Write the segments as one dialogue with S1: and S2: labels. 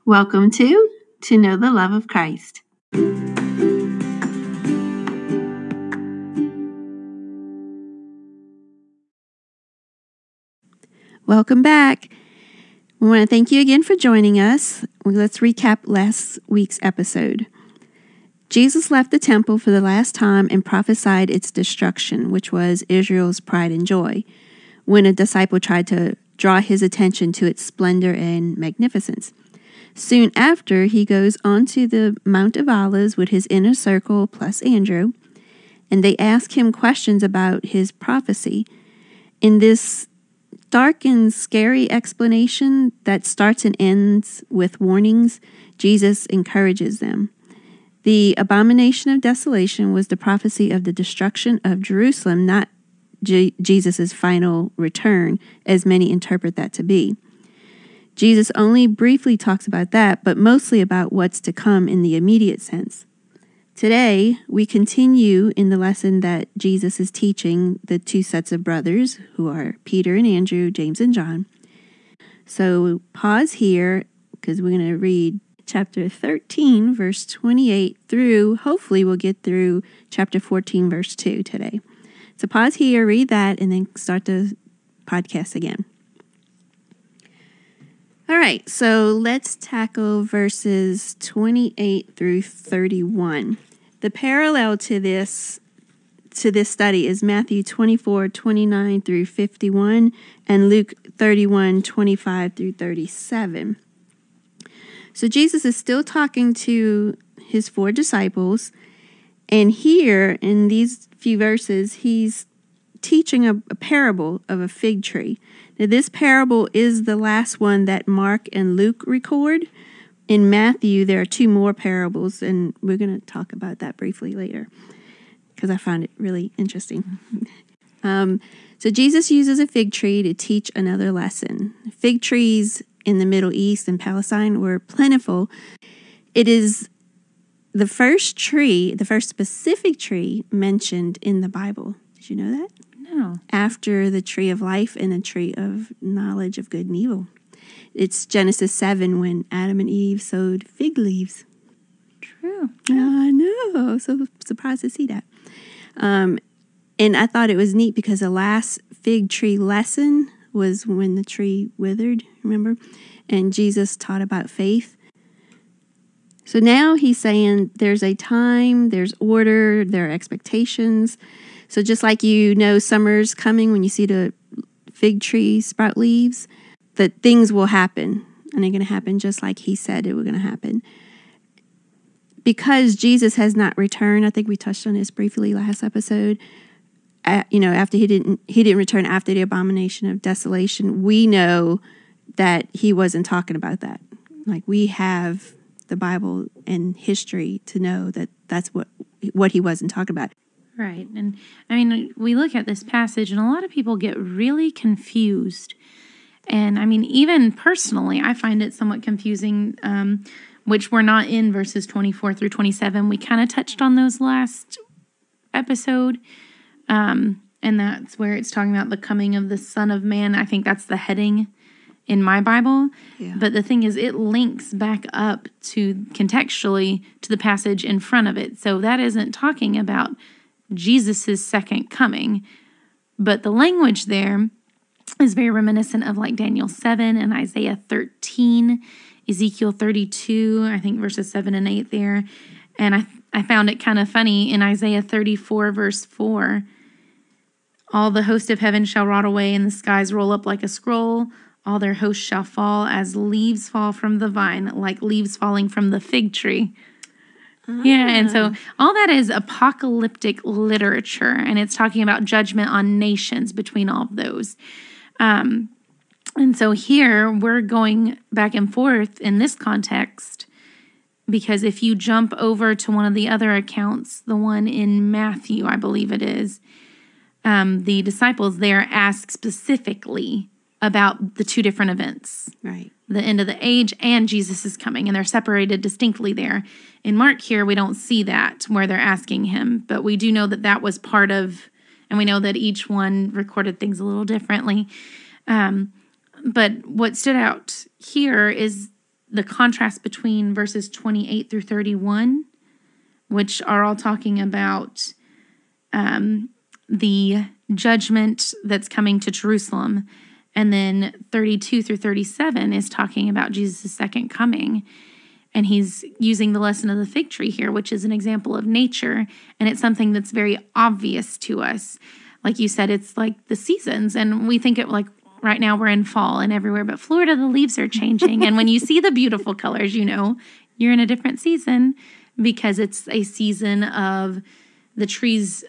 S1: Welcome to Know the Love of Christ. Welcome back. We want to thank you again for joining us. Let's recap last week's episode. Jesus left the temple for the last time and prophesied its destruction, which was Israel's pride and joy, when a disciple tried to draw his attention to its splendor and magnificence. Soon after, he goes on to the Mount of Olives with his inner circle plus Andrew, and they ask him questions about his prophecy. In this dark and scary explanation that starts and ends with warnings, Jesus encourages them. The abomination of desolation was the prophecy of the destruction of Jerusalem, not Jesus' final return, as many interpret that to be. Jesus only briefly talks about that, but mostly about what's to come in the immediate sense. Today, we continue in the lesson that Jesus is teaching the two sets of brothers, who are Peter and Andrew, James and John. So pause here, because we're going to read chapter 13, verse 28 through, hopefully we'll get through chapter 14, verse 2 today. So pause here, read that, and then start the podcast again. All right, so let's tackle verses 28 through 31. The parallel to this study is Matthew 24, 29 through 51, and Luke 31, 25 through 37. So Jesus is still talking to his four disciples, and here in these few verses, he's teaching a parable of a fig tree. Now, this parable is the last one that Mark and Luke record. In Matthew, there are two more parables, and we're going to talk about that briefly later because I found it really interesting. So Jesus uses a fig tree to teach another lesson. Fig trees in the Middle East and Palestine were plentiful. It is the first specific tree mentioned in the Bible. Did you know that?
S2: No.
S1: After the tree of life and the tree of knowledge of good and evil. It's Genesis 7 when Adam and Eve sowed fig leaves.
S2: True.
S1: I know. So surprised to see that. And I thought it was neat because the last fig tree lesson was when the tree withered, remember? And Jesus taught about faith. So now he's saying there's a time, there's order, there are expectations. So just like summer's coming when you see the fig tree sprout leaves, that things will happen. And they're going to happen just like he said it was going to happen. Because Jesus has not returned, I think we touched on this briefly last episode, after he didn't return after the abomination of desolation, we know that he wasn't talking about that. Like, we have the Bible and history to know that that's what he wasn't talking about.
S2: Right. And I mean, we look at this passage and a lot of people get really confused. And I mean, even personally, I find it somewhat confusing, which we're not in verses 24 through 27. We kind of touched on those last episode. And that's where it's talking about the coming of the Son of Man. I think that's the heading in my Bible.
S1: Yeah.
S2: But the thing is, it links back up contextually to the passage in front of it. So that isn't talking about Jesus' second coming. But the language there is very reminiscent of like Daniel 7 and Isaiah 13, Ezekiel 32, I think verses 7 and 8 there. And I found it kind of funny in Isaiah 34, verse 4. All the host of heaven shall rot away, and the skies roll up like a scroll. All their hosts shall fall as leaves fall from the vine, like leaves falling from the fig tree. Yeah, and so all that is apocalyptic literature, and it's talking about judgment on nations between all of those. And so here we're going back and forth in this context, because if you jump over to one of the other accounts, the one in Matthew, I believe it is, the disciples there ask specifically about the two different events.
S1: Right.
S2: The end of the age and Jesus is coming, and they're separated distinctly there. In Mark here, we don't see that where they're asking him, but we do know that was part of, and we know that each one recorded things a little differently. But what stood out here is the contrast between verses 28 through 31, which are all talking about the judgment that's coming to Jerusalem. And then 32 through 37 is talking about Jesus' second coming. And he's using the lesson of the fig tree here, which is an example of nature. And it's something that's very obvious to us. Like you said, it's like the seasons. And we think it like right now we're in fall and everywhere. But Florida, the leaves are changing. And when you see the beautiful colors, you know you're in a different season, because it's a season of the trees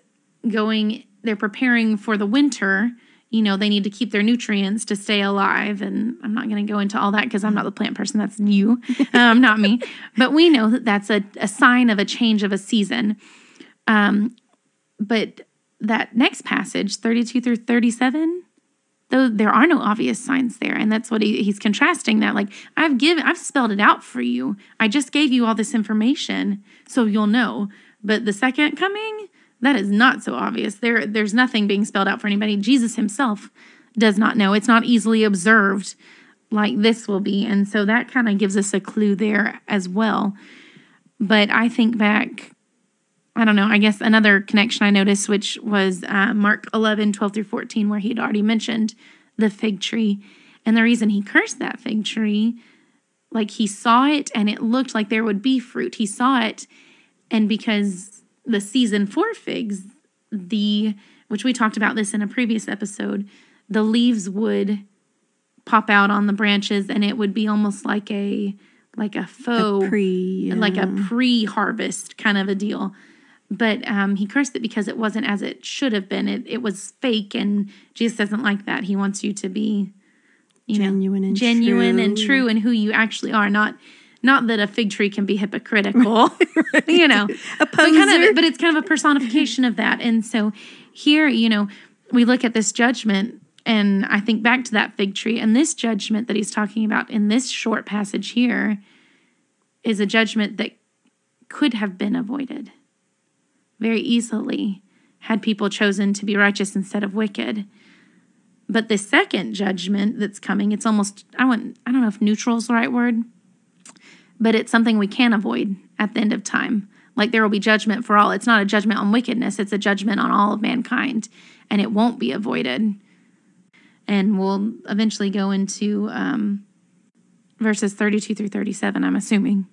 S2: going, they're preparing for the winter. You know, they need to keep their nutrients to stay alive. And I'm not going to go into all that because I'm not the plant person. That's you, not me. But we know that that's a sign of a change of a season. But that next passage, 32 through 37, though there are no obvious signs there. And that's what he's contrasting that. Like, I've spelled it out for you. I just gave you all this information so you'll know. But the second coming, that is not so obvious. There's nothing being spelled out for anybody. Jesus himself does not know. It's not easily observed like this will be. And so that kind of gives us a clue there as well. But I think back, I don't know, I guess another connection I noticed, which was Mark 11, 12 through 14, where he'd already mentioned the fig tree. And the reason he cursed that fig tree, like he saw it and it looked like there would be fruit. He saw it, and because the season for figs, which we talked about this in a previous episode, the leaves would pop out on the branches and it would be almost like a faux, like a pre-harvest kind of a deal. But he cursed it because it wasn't as it should have been. It was fake, and Jesus doesn't like that. He wants you to be, genuine and true in who you actually are. Not that a fig tree can be hypocritical, right.
S1: A poser.
S2: But it's kind of a personification of that. And so here, we look at this judgment, and I think back to that fig tree, and this judgment that he's talking about in this short passage here is a judgment that could have been avoided very easily had people chosen to be righteous instead of wicked. But the second judgment that's coming, it's almost, I don't know if neutral is the right word, but it's something we can't avoid at the end of time. Like there will be judgment for all. It's not a judgment on wickedness. It's a judgment on all of mankind, and it won't be avoided. And we'll eventually go into verses 32 through 37, I'm assuming,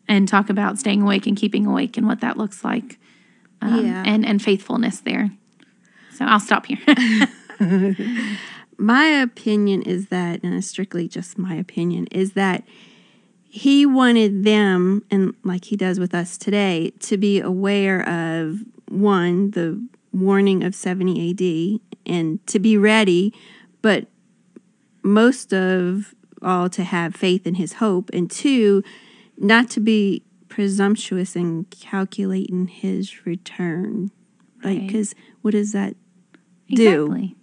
S2: and talk about staying awake and keeping awake and what that looks like. And faithfulness there. So I'll stop here.
S1: My opinion is that, and it's strictly just my opinion, is that he wanted them, and like he does with us today, to be aware of, one, the warning of 70 AD, and to be ready, but most of all to have faith in his hope, and two, not to be presumptuous in calculating his return. Like, because what does that do?
S2: Exactly.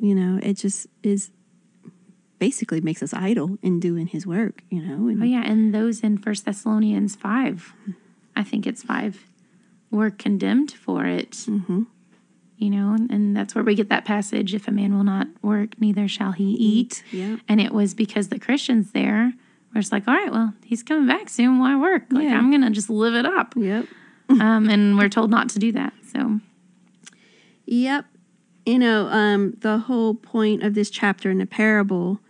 S1: It just is basically makes us idle in doing his work, And,
S2: and those in 1 Thessalonians 5, I think it's 5, were condemned for it.
S1: Mm-hmm.
S2: And that's where we get that passage, if a man will not work, neither shall he eat.
S1: Yeah.
S2: And it was because the Christians there were just like, all right, well, he's coming back soon. Why work? Like, I'm going to just live it up.
S1: Yep.
S2: And we're told not to do that. So.
S1: Yep. The whole point of this chapter in the parable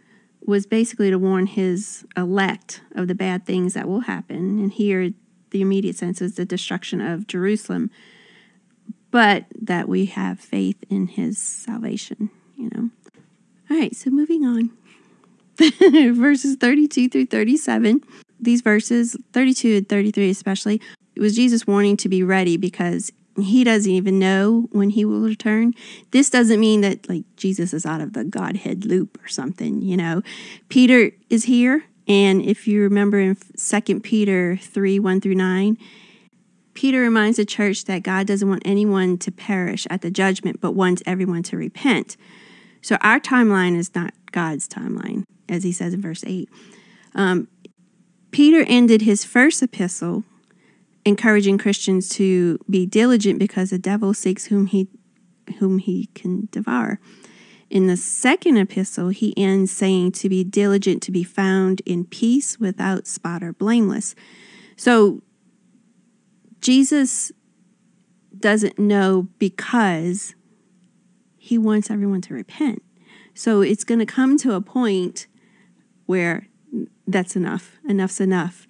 S1: was basically to warn his elect of the bad things that will happen. And here, the immediate sense is the destruction of Jerusalem, but that we have faith in his salvation, All right, so moving on. Verses 32 through 37. These verses, 32 and 33 especially, it was Jesus warning to be ready because he doesn't even know when he will return. This doesn't mean that like Jesus is out of the Godhead loop or something, Peter is here, and if you remember in 2 Peter 3, 1 through 9, Peter reminds the church that God doesn't want anyone to perish at the judgment, but wants everyone to repent. So our timeline is not God's timeline, as he says in verse 8. Peter ended his first epistle encouraging Christians to be diligent because the devil seeks whom he can devour. In the second epistle, he ends saying to be diligent to be found in peace without spot or blameless. So Jesus doesn't know because he wants everyone to repent. So it's going to come to a point where that's enough. Enough's enough.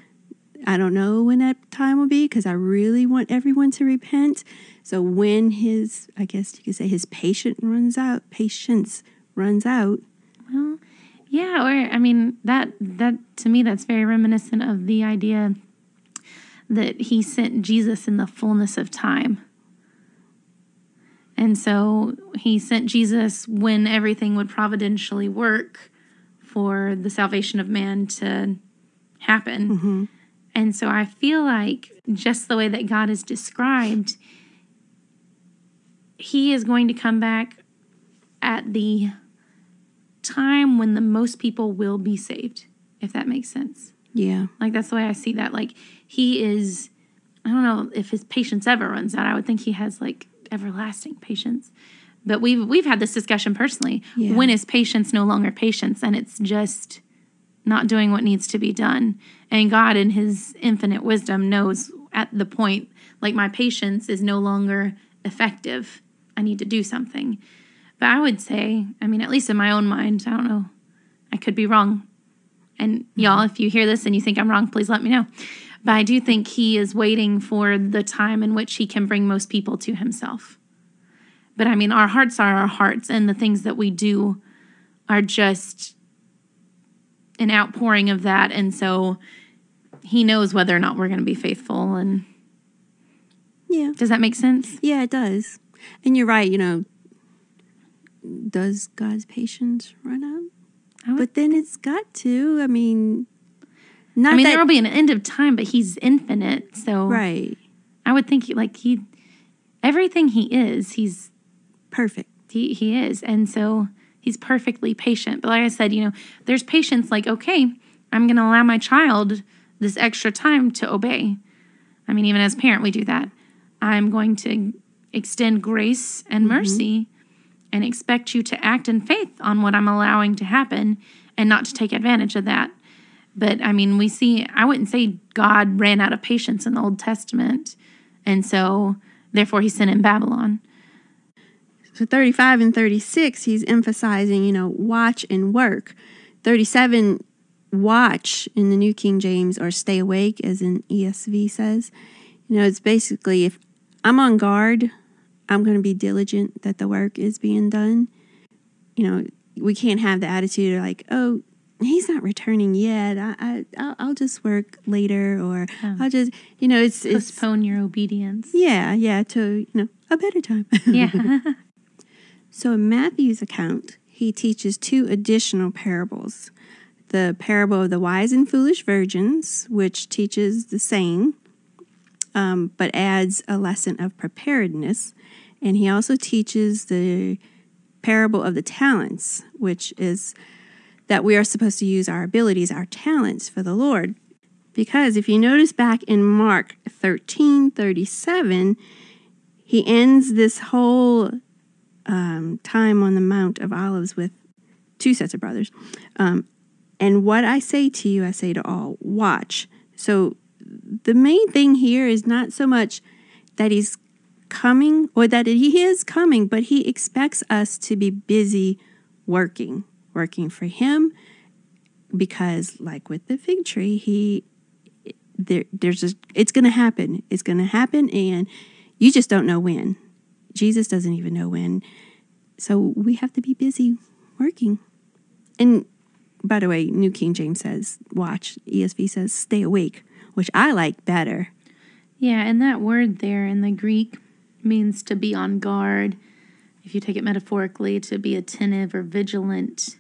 S1: I don't know when that time will be because I really want everyone to repent. So when I guess you could say his patience runs out.
S2: Well, yeah, or I mean that to me that's very reminiscent of the idea that he sent Jesus in the fullness of time. And so he sent Jesus when everything would providentially work for the salvation of man to happen.
S1: Mm-hmm.
S2: And so I feel like just the way that God is described, he is going to come back at the time when the most people will be saved, if that makes sense.
S1: Yeah.
S2: Like, that's the way I see that. Like, he is, I don't know if his patience ever runs out. I would think he has, like, everlasting patience. But we've had this discussion personally.
S1: Yeah.
S2: When is patience no longer patience? And it's just not doing what needs to be done. And God, in his infinite wisdom, knows at the point, like, my patience is no longer effective. I need to do something. But I would say, I mean, at least in my own mind, I don't know, I could be wrong. And y'all, if you hear this and you think I'm wrong, please let me know. But I do think he is waiting for the time in which he can bring most people to himself. But I mean, our hearts are our hearts, and the things that we do are just an outpouring of that. And so he knows whether or not we're going to be faithful. And
S1: yeah.
S2: Does that make sense?
S1: Yeah, it does. And you're right, does God's patience run out? But then it's got to. I mean, there
S2: will be an end of time, but he's infinite. So
S1: right.
S2: I would think everything he is, he's
S1: perfect.
S2: He is. And so he's perfectly patient. But like I said, there's patience like, okay, I'm going to allow my child this extra time to obey. I mean, even as a parent, we do that. I'm going to extend grace and mercy and expect you to act in faith on what I'm allowing to happen and not to take advantage of that. But I mean, I wouldn't say God ran out of patience in the Old Testament. And so therefore he sent in Babylon.
S1: So 35 and 36, he's emphasizing, watch and work. 37, watch in the New King James, or stay awake, as in ESV says. It's basically, if I'm on guard, I'm going to be diligent that the work is being done. We can't have the attitude like, oh, he's not returning yet. I'll just work later, or I'll just, it's
S2: postpone your obedience.
S1: Yeah, to a better time.
S2: Yeah.
S1: So in Matthew's account, he teaches two additional parables. The parable of the wise and foolish virgins, which teaches the same, but adds a lesson of preparedness. And he also teaches the parable of the talents, which is that we are supposed to use our abilities, our talents for the Lord. Because if you notice back in Mark 13:37, he ends this whole time on the Mount of Olives with two sets of brothers. And what I say to you, I say to all, watch. So the main thing here is not so much that he's coming, or that he is coming, but he expects us to be busy working for him, because like with the fig tree, it's going to happen. It's going to happen, and you just don't know when. Jesus doesn't even know when. So we have to be busy working. And by the way, New King James says watch. ESV says stay awake, which I like better.
S2: Yeah, and that word there in the Greek means to be on guard. If you take it metaphorically, to be attentive or vigilant,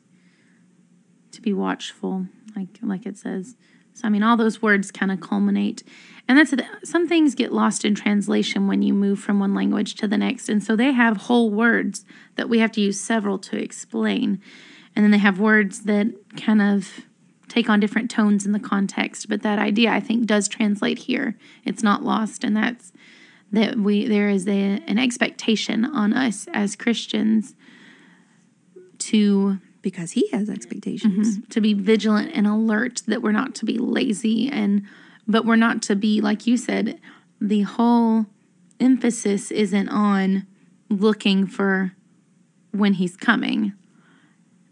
S2: to be watchful, like it says. So, I mean, all those words kind of culminate. And some things get lost in translation when you move from one language to the next. And so they have whole words that we have to use several to explain. And then they have words that kind of take on different tones in the context. But that idea, I think, does translate here. It's not lost. And that's there is an expectation on us as Christians to
S1: Because he has expectations.
S2: to be vigilant and alert, that we're not to be lazy, but we're not to be, like you said, the whole emphasis isn't on looking for when he's coming,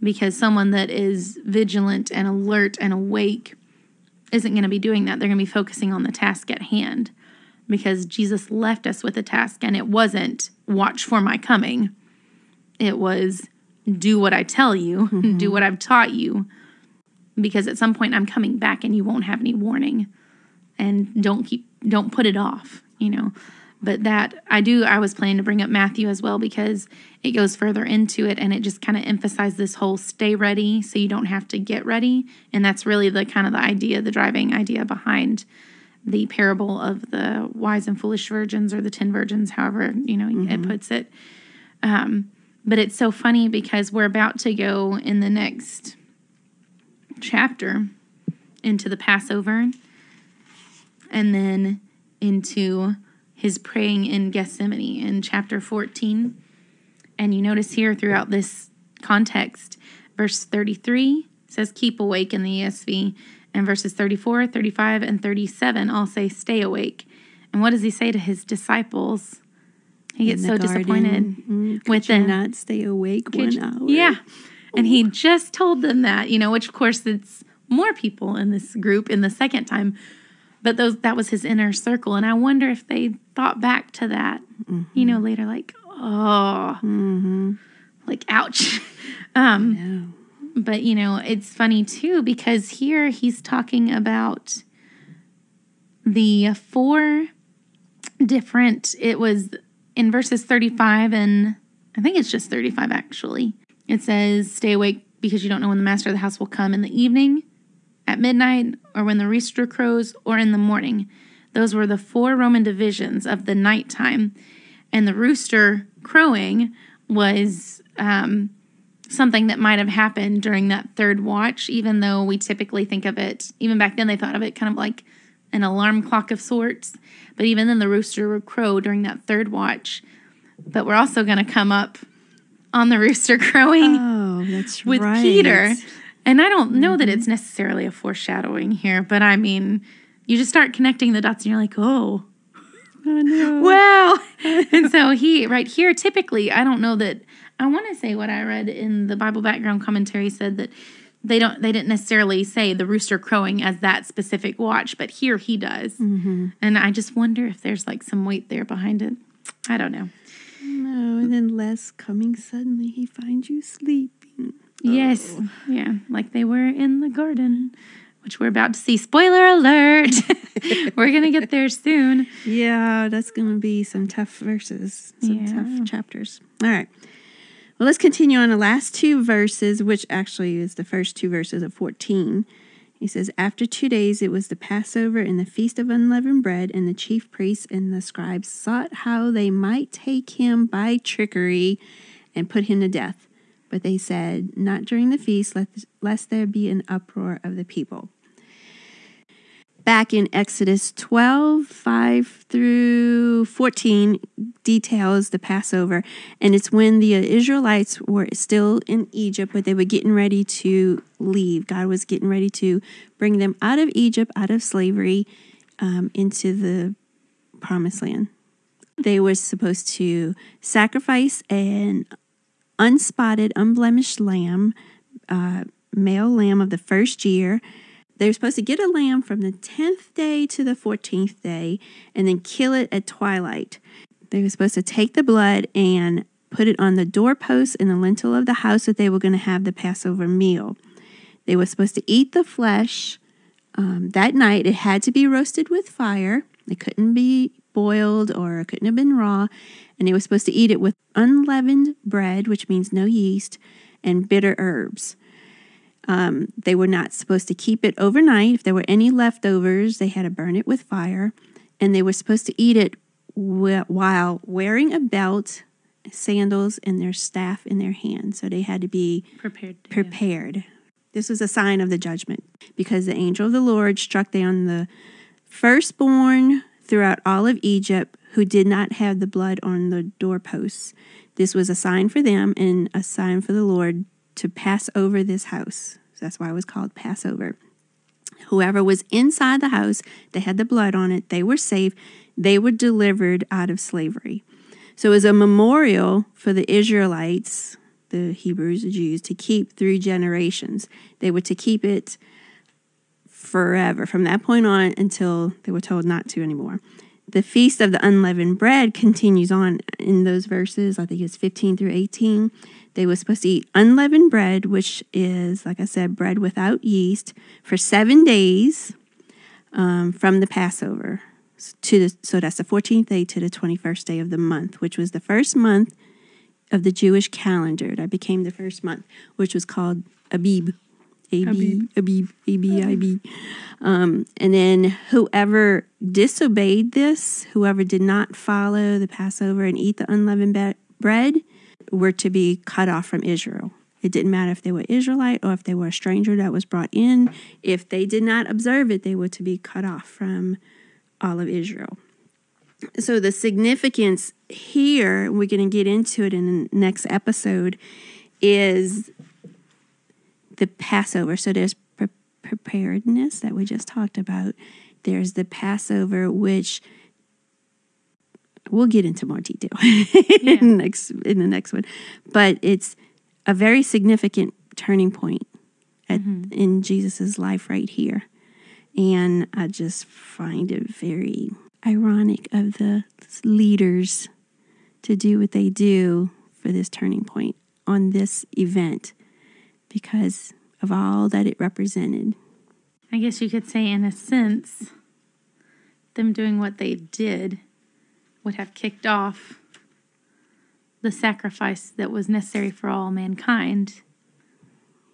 S2: because someone that is vigilant and alert and awake isn't going to be doing that. They're going to be focusing on the task at hand, because Jesus left us with a task, and it wasn't watch for my coming. It was do what I tell you, do what I've taught you, because at some point I'm coming back and you won't have any warning, and don't put it off, But I was planning to bring up Matthew as well, because it goes further into it, and it just kind of emphasized this whole stay ready so you don't have to get ready. And that's really the driving idea behind the parable of the wise and foolish virgins, or the 10 virgins, however, it puts it. But it's so funny, because we're about to go in the next chapter into the Passover, and then into his praying in Gethsemane in chapter 14. And you notice here throughout this context, verse 33 says keep awake in the ESV, and verses 34, 35, and 37 all say stay awake. And what does he say to his disciples? He gets so disappointed with them.
S1: Not stay awake 1 hour.
S2: Yeah. And he just told them that, which of course it's more people in this group in the second time. But that was his inner circle. And I wonder if they thought back to that, later, like, like, ouch.
S1: No.
S2: But, it's funny too, because here he's talking about the 4 different, it was in verses 35, and I think it's just 35 actually. It says, stay awake because you don't know when the master of the house will come, in the evening, at midnight, or when the rooster crows, or in the morning. Those were the 4 Roman divisions of the nighttime. And the rooster crowing was something that might have happened during that third watch, even though we typically think of it, even back then they thought of it kind of like an alarm clock of sorts. But even then the rooster would crow during that third watch. But we're also going to come up on the rooster crowing with
S1: right.
S2: Peter. And I don't know that it's necessarily a foreshadowing here, but I mean, you just start connecting the dots and you're like, oh no. Wow. And so right here, typically, I don't know that, I want to say what I read in the Bible background commentary said that they didn't necessarily say the rooster crowing as that specific watch, but here he does. And I just wonder if there's like some weight there behind it. I don't know.
S1: No, and then Les coming suddenly, he finds you sleeping.
S2: Yes. Yeah, like they were in the garden, which we're about to see. Spoiler alert. We're going to get there soon.
S1: Yeah, that's going to be some tough verses, tough chapters. All right. Well, let's continue on the last 2 verses, which actually is the first 2 verses of 14. He says, after 2 days it was the Passover and the Feast of Unleavened Bread, and the chief priests and the scribes sought how they might take him by trickery and put him to death. But they said, not during the feast, lest there be an uproar of the people. Back in Exodus 12, 5 through 14, details the Passover. And it's when the Israelites were still in Egypt, but they were getting ready to leave. God was getting ready to bring them out of Egypt, out of slavery, into the Promised Land. They were supposed to sacrifice an unspotted, unblemished lamb, male lamb of the first year. They were supposed to get a lamb from the 10th day to the 14th day and then kill it at twilight. They were supposed to take the blood and put it on the doorpost and the lintel of the house that they were going to have the Passover meal. They were supposed to eat the flesh that night. It had to be roasted with fire. It couldn't be boiled or it couldn't have been raw. And they were supposed to eat it with unleavened bread, which means no yeast, and bitter herbs. They were not supposed to keep it overnight. If there were any leftovers, they had to burn it with fire. And they were supposed to eat it while wearing a belt, sandals, and their staff in their hand. So they had to be prepared. This was a sign of the judgment, because the angel of the Lord struck down the firstborn throughout all of Egypt who did not have the blood on the doorposts. This was a sign for them and a sign for the Lord to pass over this house. So that's why it was called Passover. Whoever was inside the house, they had the blood on it, they were safe, they were delivered out of slavery. So it was a memorial for the Israelites, the Hebrews, the Jews, to keep through generations. They were to keep it forever, from that point on until they were told not to anymore. The Feast of the Unleavened Bread continues on in those verses. I think it's 15 through 18. They were supposed to eat unleavened bread, which is, like I said, bread without yeast, for 7 days from the Passover. So that's the 14th day to the 21st day of the month, which was the first month of the Jewish calendar. That became the first month, which was called Abib. A-B-I-B. And then whoever disobeyed this, whoever did not follow the Passover and eat the unleavened bread, were to be cut off from Israel. It didn't matter if they were Israelite or if they were a stranger that was brought in. If they did not observe it, they were to be cut off from all of Israel. So the significance here, we're going to get into it in the next episode, is the Passover. So there's preparedness that we just talked about. There's the Passover, which we'll get into more detail in the next one. But it's a very significant turning point in Jesus's life right here. And I just find it very ironic of the leaders to do what they do for this turning point on this event, because of all that it represented.
S2: I guess you could say, in a sense, them doing what they did would have kicked off the sacrifice that was necessary for all mankind.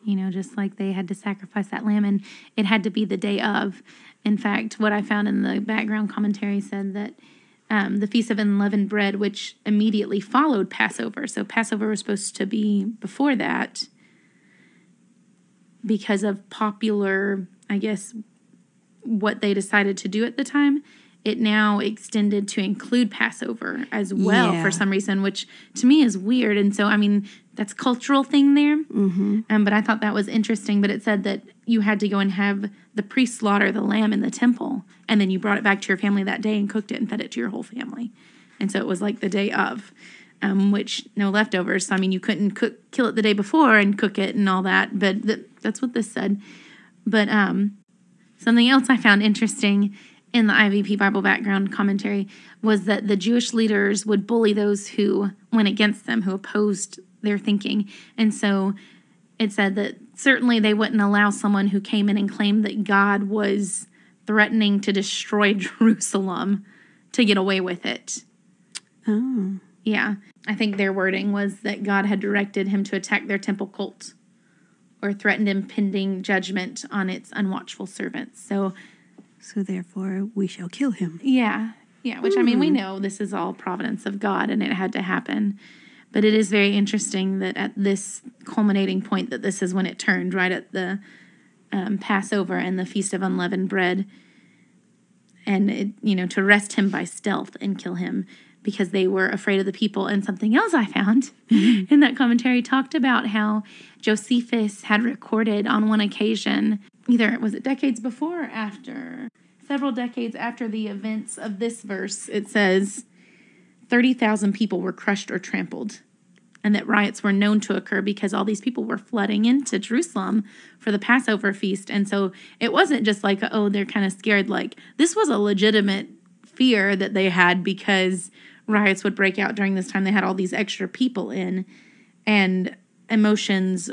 S2: You know, just like they had to sacrifice that lamb, and it had to be the day of. In fact, what I found in the background commentary said that the Feast of Unleavened Bread, which immediately followed Passover. So Passover was supposed to be before that, because of popular, I guess, what they decided to do at the time. It now extended to include Passover as well for some reason, which to me is weird. And so, I mean, that's a cultural thing there. But I thought that was interesting. But it said that you had to go and have the priest slaughter the lamb in the temple, and then you brought it back to your family that day and cooked it and fed it to your whole family. And so it was like the day of, which no leftovers. So, I mean, you couldn't kill it the day before and cook it and all that. But that's what this said. But something else I found interesting in the IVP Bible background commentary was that the Jewish leaders would bully those who went against them, who opposed their thinking. And so it said that certainly they wouldn't allow someone who came in and claimed that God was threatening to destroy Jerusalem to get away with it.
S1: Oh.
S2: Yeah. I think their wording was that God had directed him to attack their temple cult or threatened impending judgment on its unwatchful servants. So
S1: therefore, we shall kill him.
S2: Yeah, which, I mean, we know this is all providence of God, and it had to happen. But it is very interesting that at this culminating point, that this is when it turned, right at the Passover and the Feast of Unleavened Bread, and, to arrest him by stealth and kill him because they were afraid of the people. And something else I found in that commentary talked about how Josephus had recorded on one occasion, either was it decades before or after, several decades after the events of this verse, it says 30,000 people were crushed or trampled, and that riots were known to occur because all these people were flooding into Jerusalem for the Passover feast. And so it wasn't just like, oh, they're kind of scared. Like, this was a legitimate fear that they had because riots would break out during this time. They had all these extra people in, and emotions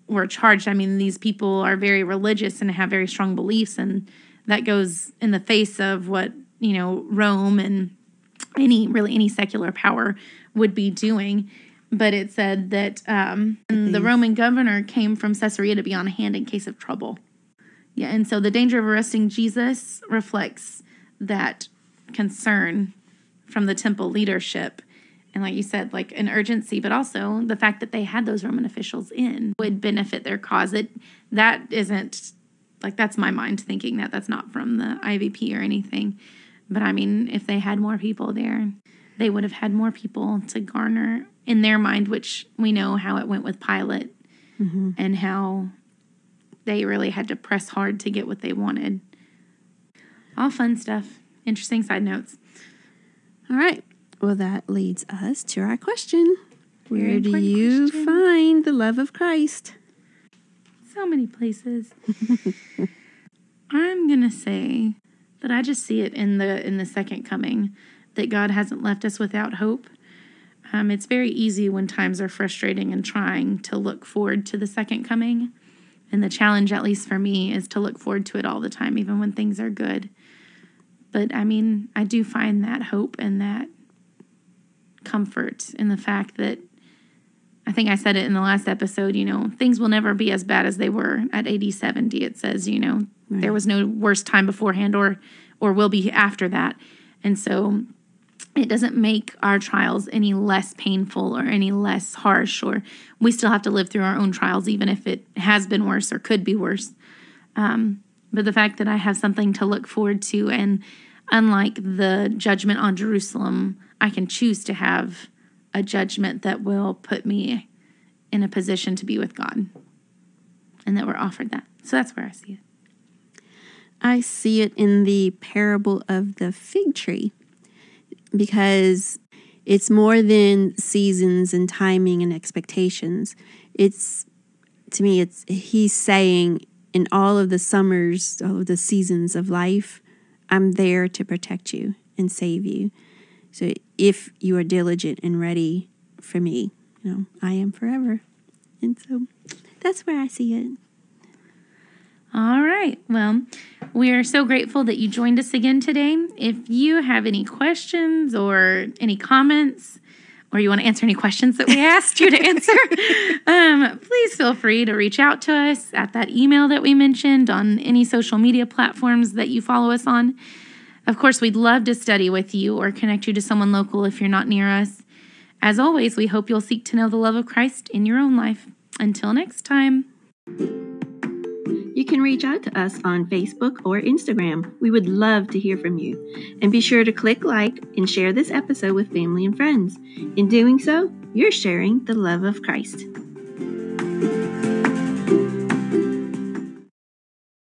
S2: were charged. I mean, these people are very religious and have very strong beliefs, and that goes in the face of what, Rome and any secular power would be doing. But it said that the Roman governor came from Caesarea to be on hand in case of trouble. Yeah, and so the danger of arresting Jesus reflects that concern from the temple leadership. And like you said, like an urgency, but also the fact that they had those Roman officials in would benefit their cause. That isn't, like, that's my mind thinking that. That's not from the IVP or anything. But I mean, if they had more people there, they would have had more people to garner in their mind, which we know how it went with Pilate. and how they really had to press hard to get what they wanted. All fun stuff. Interesting side notes.
S1: All right. Well, that leads us to our question.
S2: Very
S1: Where do
S2: important
S1: you
S2: question.
S1: find the love of Christ?
S2: So many places. I'm going to say that I just see it in the second coming, that God hasn't left us without hope. It's very easy when times are frustrating and trying to look forward to the second coming. And the challenge, at least for me, is to look forward to it all the time, even when things are good. But I mean, I do find that hope and that comfort in the fact that, I think I said it in the last episode, things will never be as bad as they were at AD 70. It says, there was no worse time beforehand or will be after that. And so it doesn't make our trials any less painful or any less harsh, or we still have to live through our own trials, even if it has been worse or could be worse. But the fact that I have something to look forward to, and unlike the judgment on Jerusalem, I can choose to have a judgment that will put me in a position to be with God, and that we're offered that. So that's where I see it.
S1: I see it in the parable of the fig tree, because it's more than seasons and timing and expectations. To me, he's saying in all of the summers, all of the seasons of life, I'm there to protect you and save you. So if you are diligent and ready for me, I am forever. And so that's where I see it.
S2: All right. Well, we are so grateful that you joined us again today. If you have any questions or any comments, or you want to answer any questions that we asked you to answer, please feel free to reach out to us at that email that we mentioned, on any social media platforms that you follow us on. Of course, we'd love to study with you or connect you to someone local if you're not near us. As always, we hope you'll seek to know the love of Christ in your own life. Until next time.
S1: You can reach out to us on Facebook or Instagram. We would love to hear from you. And be sure to click like and share this episode with family and friends. In doing so, you're sharing the love of Christ.